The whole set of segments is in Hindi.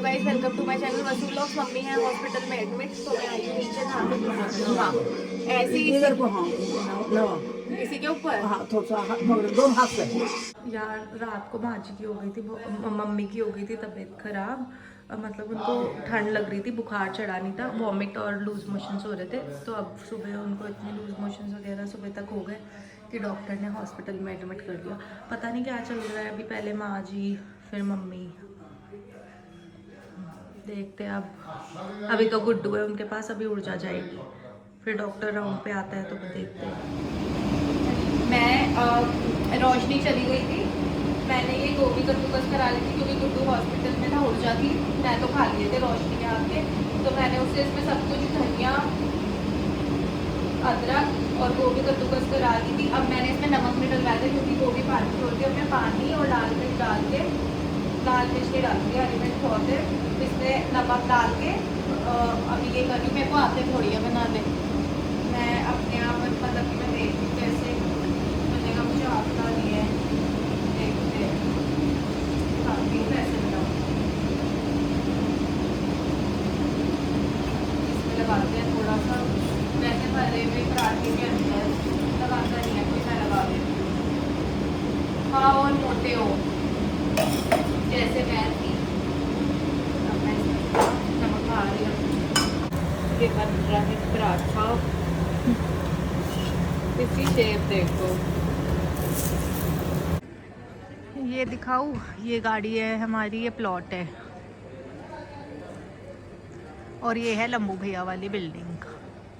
Guys, welcome to my channel Vasool vlogs. मम्मी है हॉस्पिटल में एडमिट, तो मैं आई हूँ नीचे नहा। ऐसे ही इधर को हाँ लो इसी के ऊपर। हाँ थोड़ा सा हाथ पकड़ दोनों हाथ से। यार रात को भाजी की हो गई थी, मम्मी की हो गई थी तबीयत खराब। मतलब उनको ठंड लग रही थी, बुखार चढ़ा नहीं था, वॉमिट और लूज मोशंस हो रहे थे। तो अब सुबह उनको इतने लूज मोशंस वगैरह सुबह तक हो गए कि डॉक्टर ने हॉस्पिटल में एडमिट कर दिया। पता नहीं क्या चल रहा है, अभी पहले माँ जी फिर मम्मी, देखते हैं अब। अभी तो गुड्डू है उनके पास, अभी ऊर्जा जाएगी, फिर डॉक्टर राउंड पे आता है तो फिर देखते हैं। मैं रोशनी चली गई थी, मैंने ये गोभी कद्दूकस करा ली थी क्योंकि गुड्डू हॉस्पिटल में ना ऊर्जा थी। मैं तो खा लिए थे रोशनी के आके, तो मैंने उससे इसमें सब कुछ धनिया अदरक और गोभी कद्दूकस करा दी थी। अब मैंने इसमें नमक नहीं डलवाया था क्योंकि गोभी पानी छोड़ती है। मैं पानी और लाल मिर्च डाल के, लाल मिर्च नहीं डालती, हरी मिर्च छोड़ते, इसमें नमक डाल के अभी ये करी। मेरे को आते थोड़ी है बनाने, मैं अपने आप मतलब कि मैं देखती हूँ कैसे बनेगा। मुझे आता नहीं है, देखते हैं खाती हूँ कैसे बनाऊँ। इसमें लगाते हैं थोड़ा सा, वैसे भरे हुए पराठे के अंदर लगाता नहीं है कोई, मैं लगा देती हूँ। हाँ और मोटे हो जैसे मैं थी, अब मैं नमक खा रही हूँ। ये बन रहा है पराठा, इसकी शेप देखो। ये दिखाऊं, ये गाड़ी है हमारी, ये प्लॉट है और ये है लंबू भैया वाली बिल्डिंग।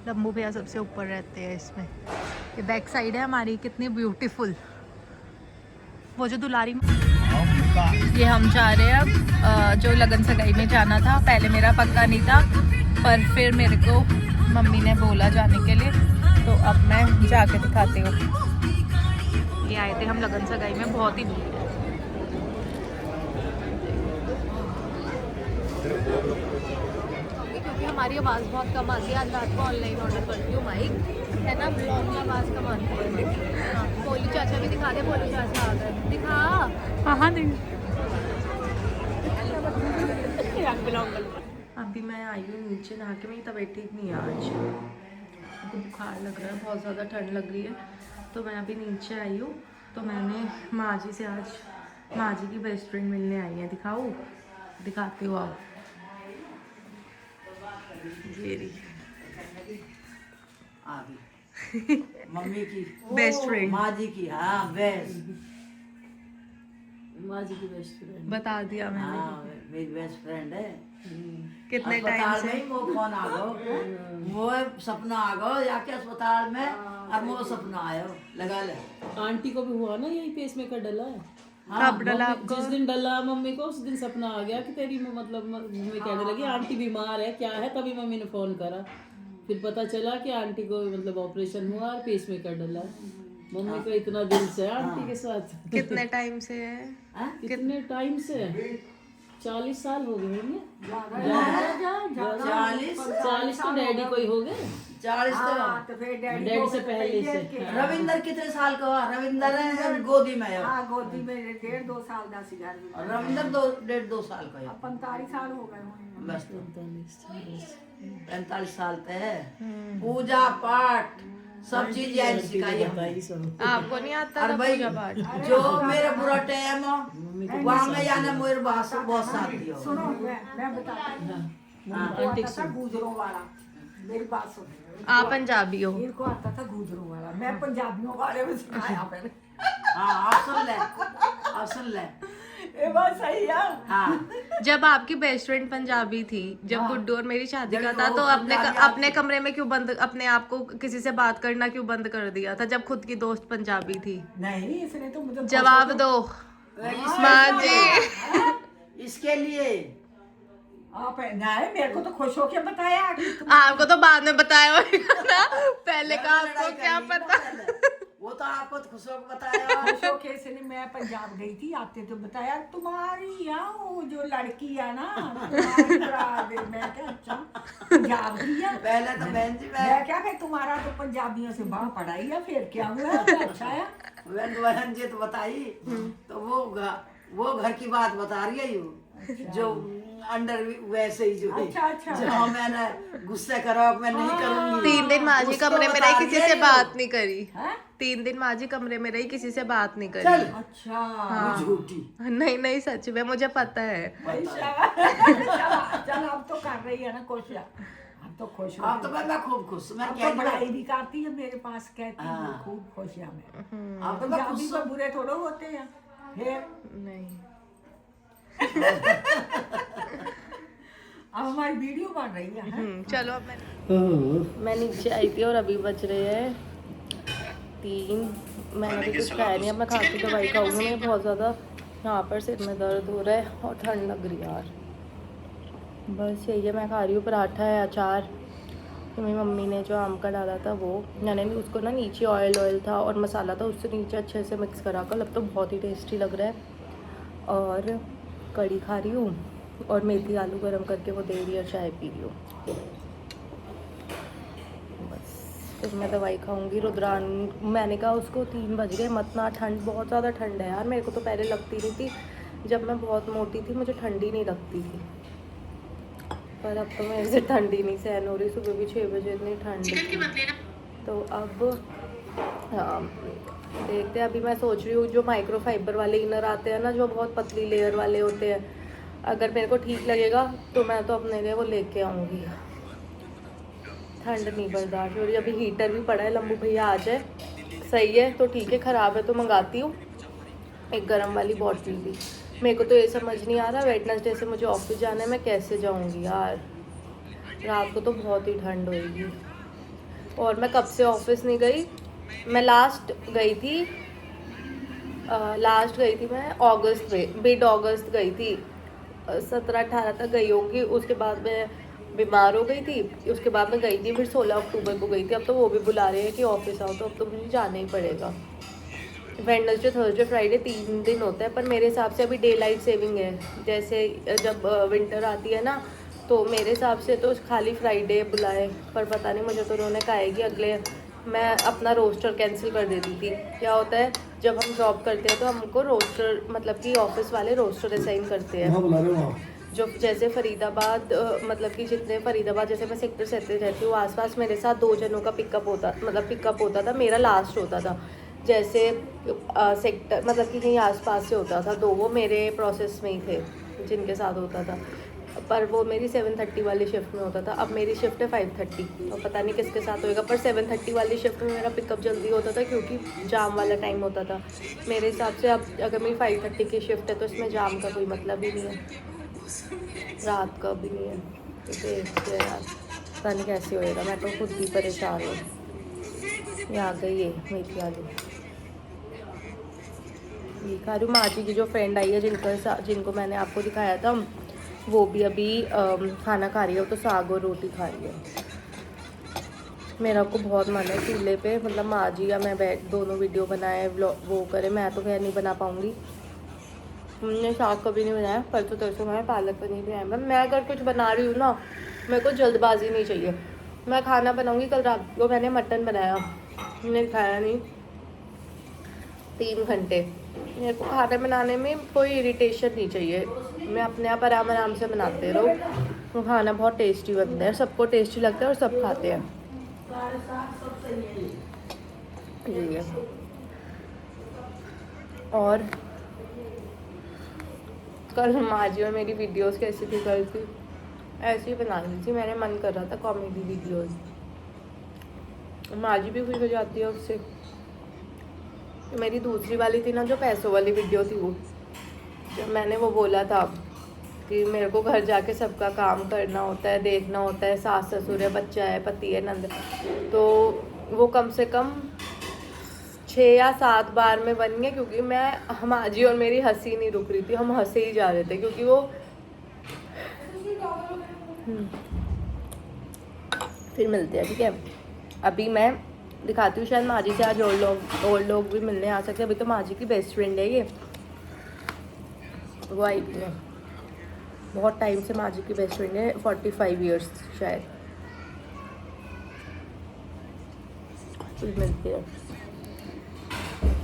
लंबू भैया सबसे ऊपर रहते हैं इसमें। ये बैक साइड है हमारी, कितनी ब्यूटीफुल। वो जो दुलारी, ये हम जा रहे हैं अब जो लगन सगाई में जाना था। पहले मेरा पक्का नहीं था, पर फिर मेरे को मम्मी ने बोला जाने के लिए, तो अब मैं जाके दिखाती हूँ। ये आए थे हम लगन सगाई में, बहुत ही भीड़ है। क्योंकि हमारी आवाज़ बहुत कम आती है, आज रात को ऑनलाइन ऑर्डर करती हूँ माइक, है ना, ब्लॉग में आवाज़ कम आती है। हाँ, बोलू चाचा भी दिखा दे, बोलू चाचा आ गए, दिखा। हाँ अभी मैं आई हूँ नीचे नहा के, मेरी तबीयत ठीक नहीं है आज, मुझको बुखार लग रहा है, बहुत ज़्यादा ठंड लग रही है। तो मैं अभी नीचे आई हूँ, तो मैंने माँ जी से, आज माँ जी की बेस्ट फ्रेंड मिलने आई है, दिखाऊँ, दिखाती हूँ आप। ये रही आ गई मम्मी की बेस्ट फ्रेंड, माँ जी की। हाँ बेस्ट माँ जी की बेस्ट फ्रेंड बता दिया मैंने। हाँ मेरी बेस्ट फ्रेंड है। कितने टाइम अस्पताल से में ही वो फोन आ गो, वो सपना आ गो जाके अस्पताल में, और वो सपना आयो लगा ले। आंटी को भी हुआ ना यही पेस मेकर डला है। कब डला मम्मी- आपको? जिस दिन डला मम्मी को, उस दिन सपना आ गया कि तेरी मतलब मम्मी कहने लगी आंटी बीमार है, क्या है, तभी मम्मी ने फोन करा। फिर पता चला कि आंटी को मतलब ऑपरेशन हुआ और पेस मेकर डला है। मम्मी को इतना दिल से है आंटी के साथ। कितने टाइम से है? कितने टाइम से? 40 साल हो गए होंगे। 40 तो डैडी को ही हो गए। 40 तो डैडी से पहले से। रविंदर कितने साल का हुआ? रविंदर गोदी में है। हाँ गोदी में 1.5-2 साल 10,000 में। रविंदर 1.5-2 साल का है। 45 साल हो गए होंगे। बस 45 साल तक है। पूजा पाठ सब चीज यही सिखाई है। आपको नहीं आता और था भाई पूजा पाठ? जो मेरे बुरा टाइम वहाँ में जाने मेरे बहुत साथ दियो। सुनो मैं बताती हूँ। इनको आता था गुजरों वाला, मेरी बात सुनो। आप पंजाबी हो? इनको आता था गुजरों वाला, मैं पंजाबियों वाले में सिखाया मैंने। हाँ आप सुन ले, आप सुन ले। ये बात सही है। हाँ जब आपकी बेस्ट फ्रेंड पंजाबी थी, जब गुड्डू और मेरी शादी का था, तो अपने कमरे में क्यों बंद, अपने आप को किसी से बात करना क्यों बंद कर दिया था जब खुद की दोस्त पंजाबी थी? नहीं इसने तो मुझे जवाब दो माँ जी। इसके लिए आप नहीं, मेरे को तो खुश होके बताया कि आपको तो बाद में बताया होगा ना, पहले का आपको क्या पता। वो तो आपको तो खुश होकर बताया। खुश होके इसने, मैं पंजाब गई थी, आते तो बताया तुम्हारी वो जो लड़की है ना, तुम्हारी बरात है। मैं क्या अच्छा पंजाब की है? पहले तो बहन जी मैं क्या फिर तुम्हारा तो पंजाबियों से बात पढ़ाई है, फिर क्या हुआ? अच्छा है। बहन जी तो बताई, तो वो घर की बात बता रही है यू, जो अंडर वैसे ही जो है। अच्छा, अच्छा। जो मैंने गुस्सा करो मैं नहीं करूंगी। 3 दिन माँ जी उसको कमरे में बता रही, किसी दिया से ये बात नहीं करी। हैं? 3 दिन माँ जी कमरे में रही, किसी से बात नहीं चल करी। अच्छा वो झूठी। नहीं नहीं, सच में मुझे पता है। भाई शाबाश। चल अब तो कर रही है ना खुश, अब तो खुश हो अब तो मैं खूब खुश हूं। मैं अब तो क्या बड़ाई भी करती है मेरे पास, कहती है हाँ। खूब खुश है मैं। अब तो मैं पंजाबी खुश को हूं। बुरे थोड़े होते हैं फिर। नहीं, अब हमारी वीडियो बन रही है हैं? चलो अब मैं नीचे आई थी और अभी बज रहे हैं 3। मैंने भी कुछ खाया नहीं, अब मैं खा के दवाई खाऊंगी। मुझे बहुत ज़्यादा यहाँ पर सिर में दर्द हो रहा है और ठंड लग रही है यार। बस यही है, मैं खा रही हूँ पराठा है, अचार। तो मेरी मम्मी ने जो आम का डाला था वो, मैंने भी उसको ना नीचे ऑयल था और मसाला था उससे नीचे अच्छे से मिक्स करा कर, अब तो बहुत ही टेस्टी लग रहा है। और कढ़ी खा रही हूँ और मेथी आलू गरम करके वो दे रही है, चाय पी रही हूँ। बस फिर मैं दवाई खाऊंगी। रुद्रान मैंने कहा उसको 3 बज गए मत ना, ठंड बहुत ज़्यादा ठंड है यार। मेरे को तो पहले लगती नहीं थी, जब मैं बहुत मोटी थी मुझे ठंडी नहीं लगती थी, पर अब तो मेरे से ठंडी नहीं सहन हो रही। सुबह भी 6 बजे इतनी ठंड थी। तो अब हाँ देखते हैं। अभी मैं सोच रही हूँ जो माइक्रोफाइबर वाले इनर आते हैं ना, जो बहुत पतली लेयर वाले होते हैं, अगर मेरे को ठीक लगेगा तो मैं तो अपने लिए वो लेके आऊँगी। ठंड नहीं बर्दाश्त हो रही। अभी हीटर भी पड़ा है, लंबू भैया आ जाए सही है तो ठीक है, ख़राब है तो मंगाती हूँ एक गर्म वाली बॉटल भी। मेरे को तो ये समझ नहीं आ रहा वेडनेसडे से मुझे ऑफिस जाना है, मैं कैसे जाऊँगी यार। रात को तो बहुत ही ठंड होएगी। और मैं कब से ऑफिस नहीं गई। मैं लास्ट गई थी मैं अगस्त में, मिड अगस्त गई थी, 17-18 तक गई होंगी। उसके बाद मैं बीमार हो गई थी, उसके बाद मैं गई थी, फिर 16 अक्टूबर को गई थी। अब तो वो भी बुला रहे हैं कि ऑफिस आओ, तो अब तो मुझे जाना ही पड़ेगा। वेडनेसडे थर्सडे फ्राइडे 3 दिन होता है, पर मेरे हिसाब से अभी डे लाइट सेविंग है। जैसे जब विंटर आती है ना, तो मेरे हिसाब से तो खाली फ्राइडे बुलाए, पर पता नहीं, मुझे तो उन्होंने कहा है कि अगले मैं अपना रोस्टर कैंसिल कर देती थी। क्या होता है जब हम जॉब करते हैं तो हमको रोस्टर, मतलब कि ऑफिस वाले रोस्टर असाइन करते हैं। जो जैसे फरीदाबाद मतलब कि जितने फरीदाबाद, जैसे मैं सेक्टर 7 रहती हूँ, आसपास मेरे साथ 2 जनों का पिकअप होता था, मेरा लास्ट होता था। जैसे सेक्टर मतलब कि कहीं आसपास से होता था, 2 वो मेरे प्रोसेस में ही थे जिनके साथ होता था, पर वो मेरी 7:30 वाली शिफ्ट में होता था। अब मेरी शिफ्ट है 5:30, और पता नहीं किसके साथ होएगा, पर 7:30 वाली शिफ्ट में मेरा पिकअप जल्दी होता था क्योंकि जाम वाला टाइम होता था मेरे हिसाब से। अब अगर मेरी 5:30 की शिफ्ट है तो इसमें जाम का कोई मतलब ही नहीं है, रात का भी नहीं है। तो देखते हैं यार, पता नहीं कैसे होएगा। मैं तो खुद भी परेशान हूँ। ये आ गई है मेथी आलू, ये खा रही हूँ। माँ जी की जो फ्रेंड आई है जिनको मैंने आपको दिखाया था, वो भी अभी खाना खा रही है, तो साग और रोटी खा रही है। मेरा को बहुत मन है चूल्हे पे, मतलब माँ जी या मैं बैठ दोनों वीडियो बनाए, वो करे। मैं तो खैर नहीं बना पाऊँगी, हमने साग कभी नहीं बनाया। परसों तरसों मैं पालक पनीर भी आया। मैं अगर कुछ बना रही हूँ ना, मेरे को जल्दबाजी नहीं चाहिए। मैं खाना बनाऊँगी। कल रात को मैंने मटन बनाया, मैंने खाया नहीं 3 घंटे। मेरे को खाना बनाने में कोई इरिटेशन नहीं चाहिए, मैं अपने आप आराम से बनाते रहो। वो खाना बहुत टेस्टी बनता है, सबको टेस्टी लगता है और सब खाते हैं। यही है। और कल माँ जी और मेरी वीडियोस कैसी थी, कल थी ऐसे ही बना रही थी। मैंने मन कर रहा था कॉमेडी वीडियोस, माँ जी भी खुश हो जाती है उससे। मेरी दूसरी वाली थी ना, जो पैसों वाली वीडियो थी, वो जब मैंने वो बोला था कि मेरे को घर जाके सबका काम करना होता है, देखना होता है, सास ससुर है, बच्चा है, पति है, नंद, तो वो कम से कम 6 या 7 बार में बन गया, क्योंकि मैं माँ जी और मेरी हंसी नहीं रुक रही थी, हम हंसे ही जा रहे थे, क्योंकि वो फिर मिलते हैं, ठीक है। अभी मैं दिखाती हूँ, शायद माँ जी से आज और लोग भी मिलने आ सकते हैं। अभी तो माँ जी की बेस्ट फ्रेंड है ये, वो आई थी ना बहुत टाइम से, माँ जी की बेस्ट फ्रेंड है, 45 ईयर्स शायद। फिर मिलते हैं।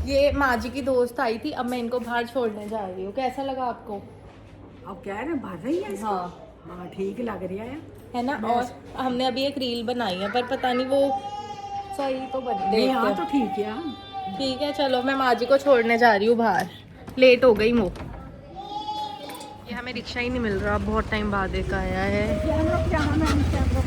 ये माँ जी की दोस्त आई थी, अब मैं इनको बाहर छोड़ने जा रही हूँ। कैसा लगा आपको? अब कह रहे भर रही है इसको? हाँ हाँ ठीक लग रहा है ना। और हमने अभी एक रील बनाई है पर पता नहीं वो सही तो बन नहीं, हाँ देखते तो हैं। ठीक है। हाँ। ठीक है चलो, मैं माँ जी को छोड़ने जा रही हूँ बाहर, लेट हो गई वो। ये हमें रिक्शा ही नहीं मिल रहा, बहुत टाइम बाद एक आया है। कैमरा क्या है, मैंने कैमरा